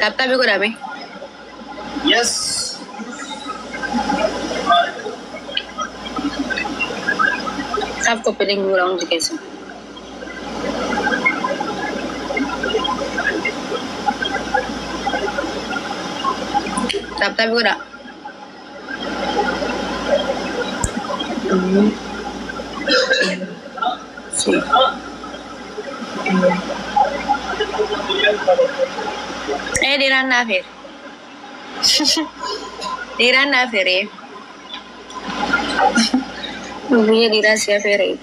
Tapi gue dame. Yes. Tap ko piling gue orang dikasih. Tapi gue dah. Diran nafir. Diran nafir ya. Punya diran siapa ya?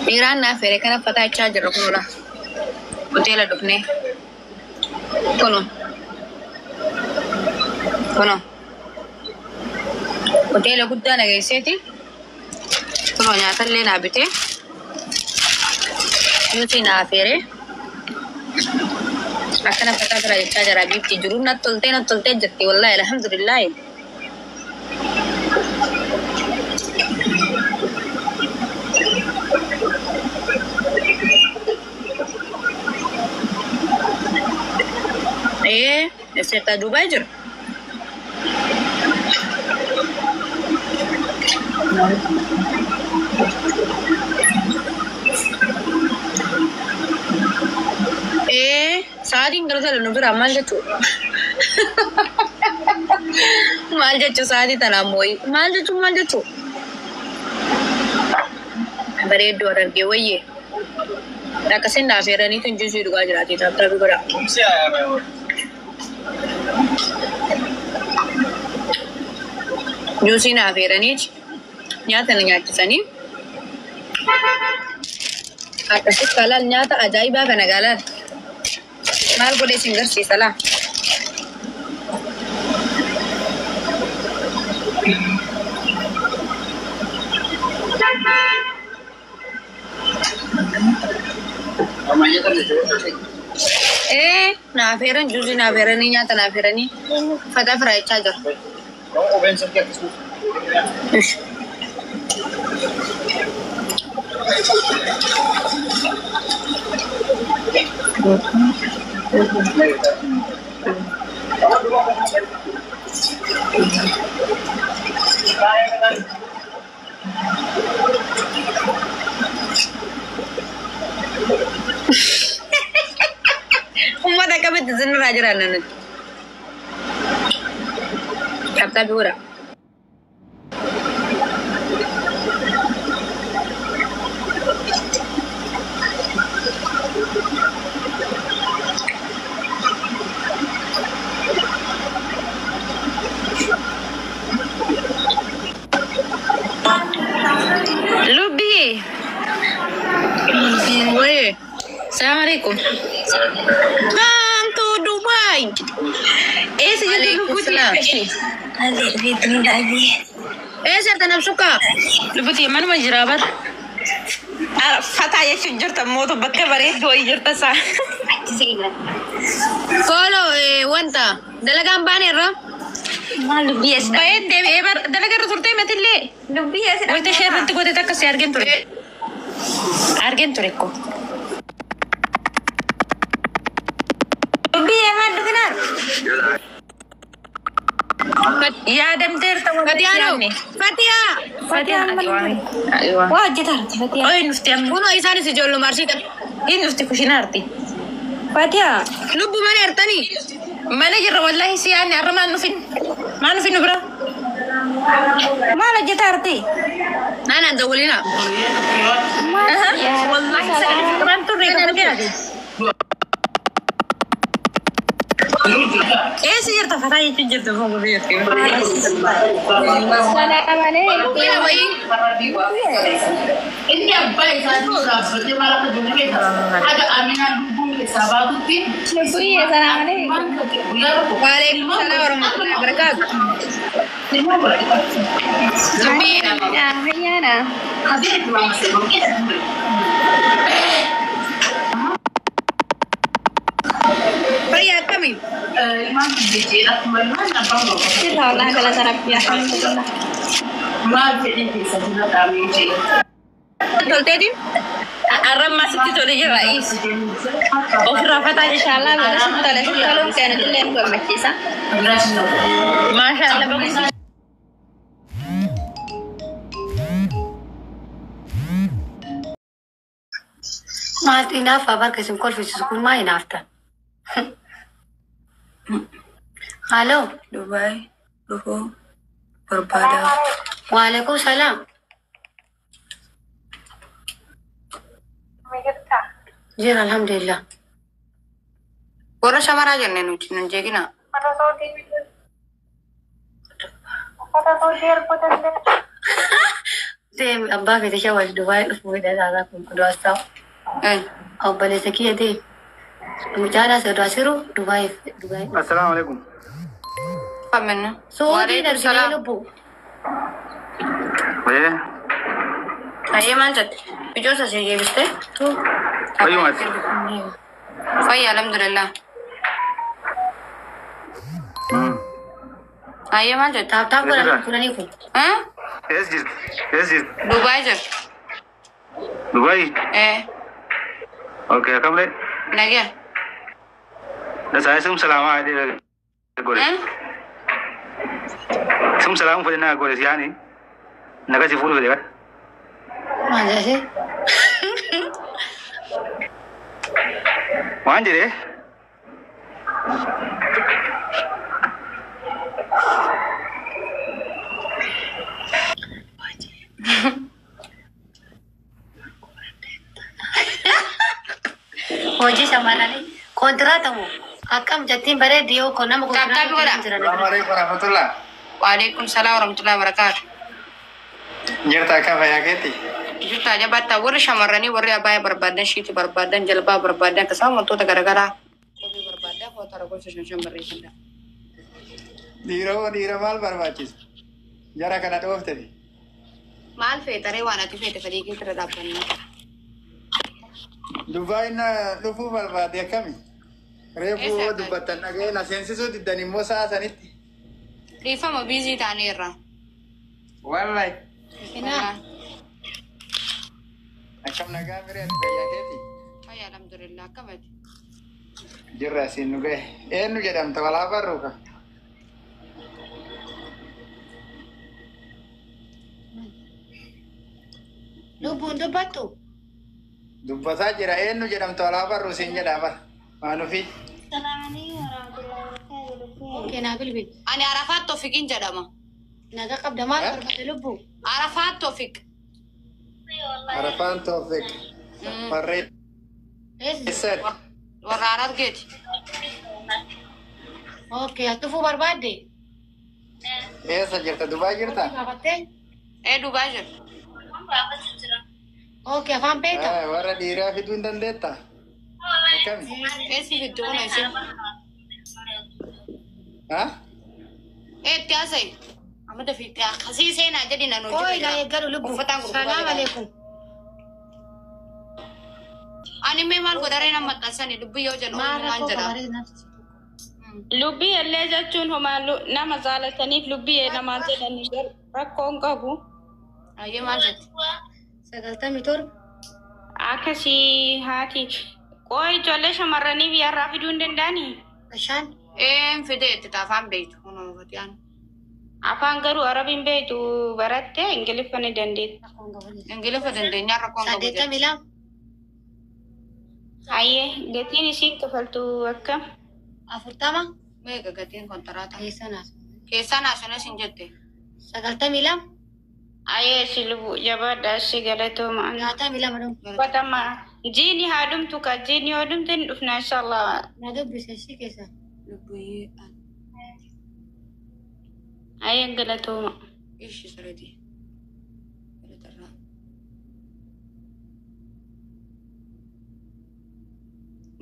Diran nafir karena patah charger aku lah. Hotel ada dukne. Kono. Hotel aku dah nak isi ti. Kono nyata le na bete. Yuti na fere. Akan patah kerja charger abi ti jurun na tolte jati. Wallah alhamdulillah. Serta Dubai je. Saadi enggak ada lu nufir amal jatuh. Mal jatuh saadi tanah moi. Mal jatuh. Beredo orang kewa ye. Tak kesan dah ferani tunjuk sih juga jadi tapi berapa. Juicy na ferani. Nyata nyata sani. Atas kalal nyata ajaib apa nagalan. Mal boleh singer sih salah. Na feran juicy na ferani nyata na ferani. Fata fry charger. Oven sakit tu. Umma dah kami tu jenuh raja rana. Kata biura. Lubi. Weh. Assalamualaikum. Come to Dubai. Sejak dulu putih. Adik Fitri lagi. Saya tanam suka. Lubi mana mau jerabat? Fataya sujur tamu tu bakal beri dua jur tasa. Kalau wanta, dalagan banner ro. Malu biasa. Baik deh, dalagan resurte mati le. Lubi biasa. Woi tu share nanti kau tetap kasih argen tureko. Lubi emang benar. Ya dem ter tahu Fatia. Wah jatuh Fatia. Oh nustiam. Uno isari si jolo marsi kan. Ini nusti kusinarti. Fatia. Lubu mana ertani? Mana jero wallahi si ani arma nufin. Mana nufin bro? Mana jatuh arti? Nana jawulina. Wallahi saya rantur ni kan dia. Sih jatuh Fatia itu jatuh kau beri tu. Mana mana? Iya bayi. Ini apa yang saya tu dah seperti malam tu ni ada aminan dulu sahabat tu. Lubi ya sana mana? Waalaikumsalam warahmatullahi wabarakatuh. Lubi. Ya na. Habis tu masih mungkin. Pria kami. Imam biji nak mana bang? Kita lah kalau sarap ya. Ma jadi bisa sudah kami je. Betul tadi? الرب ما ستي تولي الرئيس أخرى فتاة إن شاء الله بس تلش كلام كانت اللي نقول مكيسة ما شاء الله بقول ما enough أبارك اسم كل في سكون ما enough تا الو دبي روحو بربادا وعليكم السلام جير الحمد لله ورا شمارا جنة نجينا دي أباك تشوش دبي رفوه ده هذاكم دواستا أو بلسكية دي مجانا سدواسيرو دبي السلام عليكم. فمنا سعودي نرجع لبو ايه أيه ما جت بجوز أشيء بستة ايوه مات فيا الحمد لله أيه ما جت تاب تاب كنا نيكو ها ايش جيت دبي جر دبي إيه اوكي كم لي نجيا بس عايز سلام عادي اقول سلام فينا اقول يعني نقصي فول في ده ما جاسي ما عندي ده Hoji sama nani kontratamu akam jatim bare dio kona mo Tapi kau dah? Assalamualaikum warahmatullah. Waalaikumsalam warahmatullahi wabarakatuh Nyerta ka bayaketi. Juta aja bata warri shamarrani warri abaya barbaadan shiiti barbaadan jalbaa barbaadan kasama wantoota garaagaraa kophee barbaadan foota ragosa shan barreeffadha. Dhiira maal barbaachisa? Jara kana dhooftati. Maal feetaree waan ati feete fadii keessa dhaabbanna. Dubain dhufuu barbaade akkami? Reefuu dubbatan dhageena seensisuu diddan immoo sa'a sanitti. Dhiifama biizii taaneerra. Wallahi. Ina. Akkam nagaa mireen bayyakeeti. Fayyaa alhamdulillah akkamati. Jirra siin nu gahe. Eenyu jedhamta walaa barruuka? lubun dubbatu Dubbataa jira eenyu jedhamta walaa barruu siin jedhama. Maanufi? kena bilbil Ani Arafaat Toofiqiin jedhama. naga qabda maal barbada lubu Arafaat Toofiq. Arafaan Toofiq. Barree. Eessan? Warra Harargeeti. okay atufu barbade Eessa jirta? Dubaa jirta? babatte Dubaa jiru. okay afaan beekta Warra dhiiraa fiduu hin dandeetta? Akkami? Eessi fidduun eessi. Ha? Itti haasa'e. Amada fiittee akkasii seenaa jedhi nan hojii. koy na eeggalu lubu Uffataan gurguraa salaam jira. alaikum Ani mee maal godharee nama maxxansanii dubbii yoo jedhu maal waan rakkoo jedha. qabaatee nafti lubbii illee jechuun homaa nama jaalataniif lubbii namaan jedhanii rakkoon qabu. Ayyee maal jetti? 97 Akkasii haati qooyi ijoollee shamarranii biyyarraa fiduu hin danda'anii? shan Fidee itti afaan beektu. Kunoo fatiyaan. Afaan garuu arabiin beektu barattee ingiliffa ni dandeetta. Ingiliffa dandeenyaa rakkoon qabu jetti. 82 Hayyee gatiin isiin kafaltu akkam? 40 Meeqa gatiin kontiraataa? keessanaas Keessaan asunas hin jette. 92 Hayyee si lubu jabaadhaa si galatooma. 92 Uffatama jiini haa dhumtu ka jiini yoo dhumte ni dhufna inshallah. na dubbise si keessa Lubbuyee Hayyee galatooma. ishii sirriitii.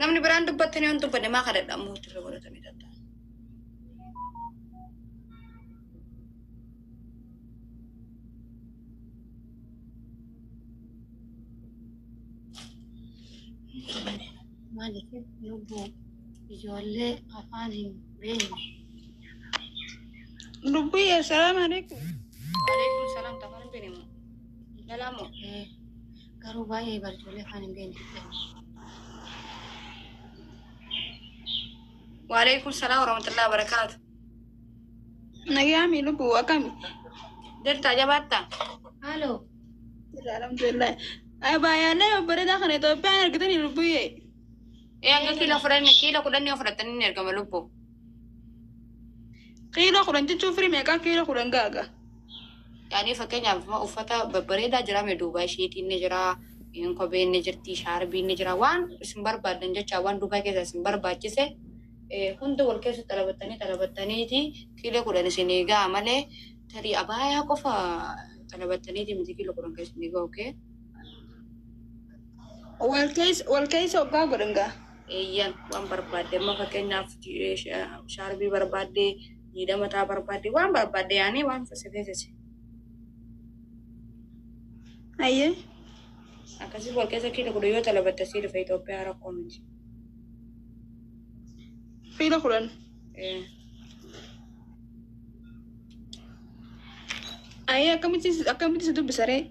Namni biraan dubbattanii waan dubbanne maa kadhadhamu irra godhatanii dadhabu. maaliif lubbuu ijoollee afaan hin beekne Lubbii assalaamu alaikum. Waalaikum salam tafaan binimu. Jalaamu. Garuu baay'ee barjoolee afaan hin beekne. وعليكم السلام ورحمة الله وبركاته. نجامي لبو وكمي. درت جبتها. Haaloo. Alhamdulillah. Baay'ee bareeda kan Itoophiyaan argatanii lubbuyyee. Hanga kiila kudhanii ofirratanii ni argama lubbuu. Kiiloo kudhan jechuun firii meeqaa kiiloo kudhan gaaga? Yaani fakkeenyaaf uffata babbareedaa jira Duubaay isheetiin ni jira, kopheen ni jirti, shaarbiin ni jira, waan isin barbaadan jecha waan Duubaay keessa isin barbaachise hunda wal keessa xalabattaniiti kiiloo kudhan isin eegaa malee tarii abaayaa qofa xalabattaniiti miti kiiloo kudhan keessa isin eegaa okee? Wal keessa hoggaa godhan gaa? Eeyyan waan barbaadde amma fakkeenyaaf shaarbii barbaadde, jiidha mataa barbaadde, waan barbaadde yaani waan fasifeesise. Ayyee. Akkasii wal keessa kiiloo kudhan yoo xalabatte asii dhufe Itoophiyaa rakkoo miti. Kiiloo kudhan. Ayyee akkamitti si dubbisaree?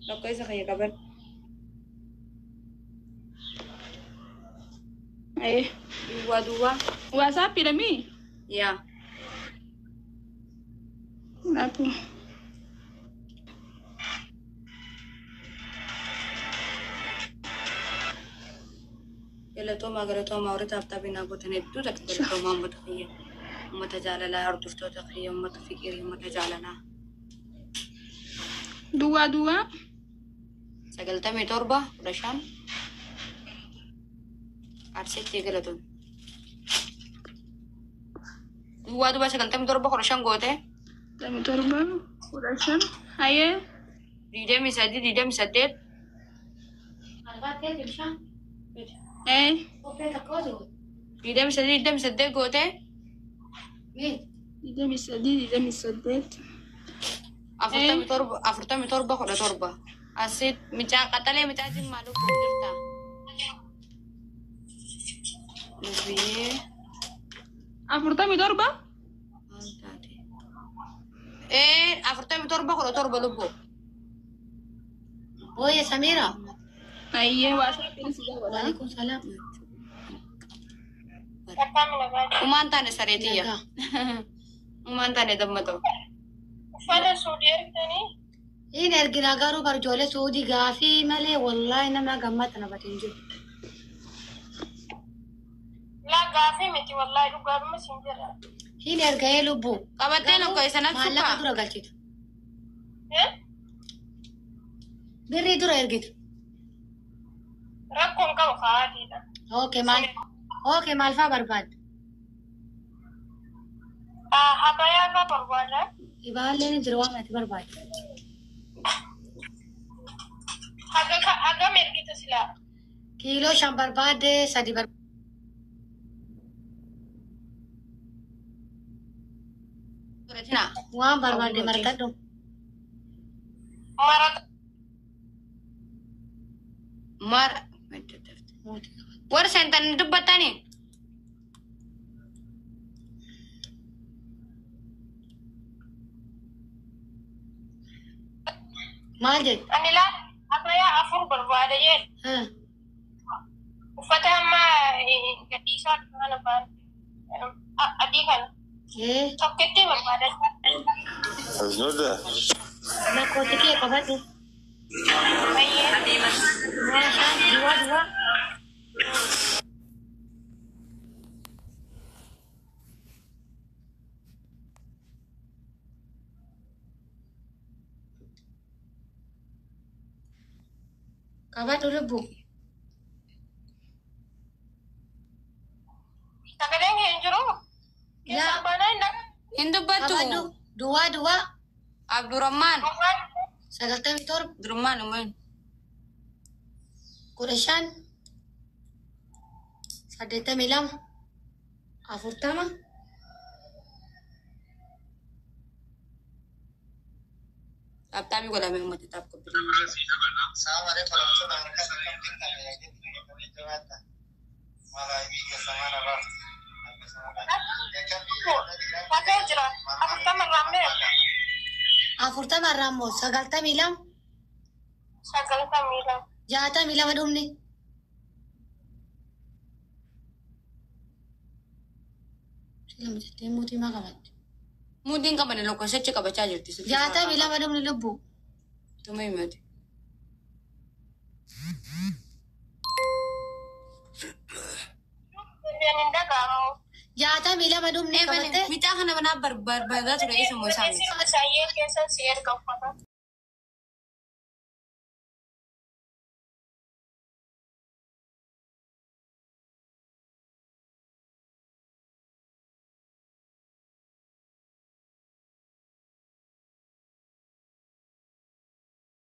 Tokko isa kayya qaban. Ayyee. Duwwaa. Waasaappiidha mii? Yaa. Laatu. Galatoomaa warri taaptaabii naa gootan hedduu takka galatoomaa uummata kiyya. Uummata jaalalaa hordoftoota kiyya, uummata fiqirii, uummata jaalalaa. Duwwaa. 97 15 Arsiitti galatoon. Duwwaa 97 15 goote. 97 15 ayyee. 23 Albaatee Kophee takka osoo. 28 goote. 28. 47 17 Asit micaa qaxalee micaa jimmaa lubbuu jirta. Lubbiyee. 47? 47 lubbuu. Oye, Samira. Ayyee waasaappiin si dabalaa. Waalaikum salaam. Umaan taane sareetiyya. Umaan taane dammatoo. Uffata suudii ergitanii? Hin ergina garuu barjoolee suudii gaafii malee wallaahi nama gammata nabateen jiru. Laa gaafii miti wallaahi dhugaadhuma siin jira. Hin erga'ee lubbuu. Qabattee lokko isanatti Maallaqa suphaa. dura galchitu. Birrii dura ergitu. Rakkoon qabu haadhiidha. Okay, maal fa'aa barbaadda? Habayaa irraa barbaada. Ibaalleen jira waan ati barbaadda. Hagam ergita silaa. Kiiloo 5 barbaadde 3 barbaadde. Waan barbaadde maratadhu. Warra seentan dubbattanii. Maal jedhu? Ani laa habayaa 4 barbaada jedhu. Uffata amma gadhiisaa kana baan adii kana. Tokketti barbaada. Aznuda. Lakkooti kee qabadhu. Duwwaa. Qabadhu lubbuu. Sagaleen hin jiru. Keessaan baanaa hin dhagan. Hin dubbattu. Qabadhu. Duwwaa. Abdurrahman. 97 Abdurrahman umayn. 15 82 40 Taaptaabii godhamee uummata taap qophiin. Hagee jira. 40 irraa mee? 40 irraa immoo 92 Jata mila madumni. Sila macam muti makamat. Mudin ka man lokasi cika baca jirti. Jata mila madumni lubu. Tumay mati. Jata mila madumni kamate. Mita ka naman na barbaga tuloy isa mo sa amin.